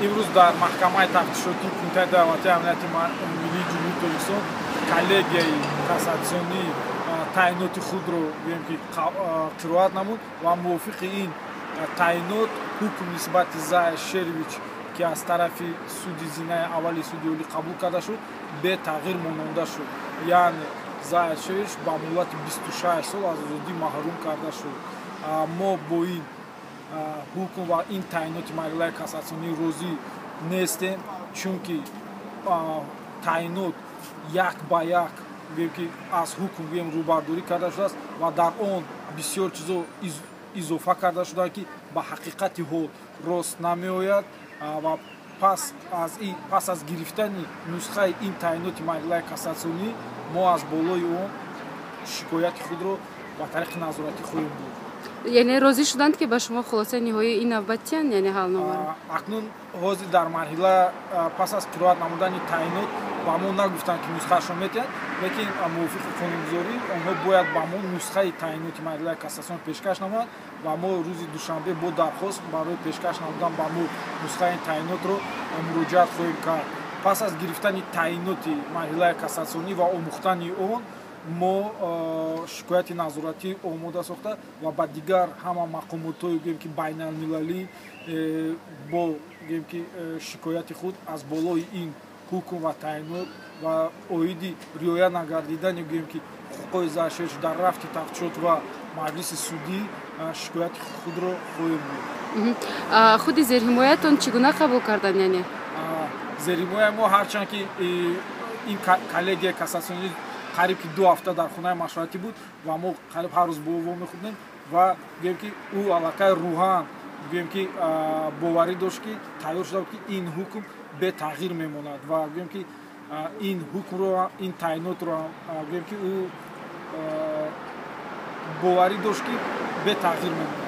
имрӯз дар маҳкамаи тафтишоти Кумитаи давлатии амнияти миллии ҷумҳурии Тоҷикистон коллегияи кассатсионӣ таъиноти худро гӯем ки қироат намуд ва мувофиқи ин таъинот ҳукм нисбати Зая Шерович ки аз тарафи суди зинаи аввали суди олӣ қабул карда шуд бетағйир монанда шуд. Яъне Зая Шерович ба муддати 26 сол аз озодӣ маҳрум карда шуд. Мо бо ин ҳукм ва ин таъиноти маҳкамаи кассатсионӣ розӣ нестем, чунки таъинот як ба як ки аз ҳукм рӯбардорӣ карда шудааст ва дар он бисёр чизо изофа карда шудаанд ки ба ҳақиқати ҳол рост намеояд ва пас аз гирифтани нусхаи ин таъиноти маҳкамаи кассатсионӣ мо аз болои он шикояти худро ба тариқи назоратӣ хоҳем бурд. Яъне розӣ шуданд ки ба шумо хулосаи ниҳоии ин навбатиян, яъне ҳал номарад? Акнун ҳозир дар марҳила пас аз қироат намудани таъинот ба мо нагуфтанд ки нусхаашро метиҳанд, лекин мувофиқи қонунгузорӣ онҳо бояд ба мо нусхаи таъиноти маҳкамаи кассатсион пешкаш намоянд ва мо рӯзи душанбе бо дархост барои пешкаш намудан ба мо нусхаи таъинотро муроҷиат хоҳем кард. Пас аз гирифтани таъиноти маҳкамаи кассатсионӣ ва омӯхтани он мо шикояти назоратӣ омода сохта ва ба дигар ҳама мақомотҳои ки байналмилалӣ бо ки шикояти худ аз болои ин ҳукм ва таъинот ва оиди риоя нагардидани ки ҳуқуқҳои Зая Шерович дар рафти тафтишот ва маҷлиси судӣ шикояти худро хоҳем бурд. Худи зерҳимоятон чӣ гуна қабул карданд? Яъне зерҳимояи мо ҳарчанд ки ин коллегияи кассатсионӣ қариб ки 2 ҳафта дар хонаи машваратӣ буд ва мо қариб ҳар рӯз бо ӯ вомехӯрдем ва ки ӯ аллакай рӯҳан ки боварӣ дошт ки тайёр шуда буд ки ин ҳукм бетағйир мемонад ва ки ин ҳукмро ин таъинотро ки ӯ боварӣ дошт ки бетағйир мемонад.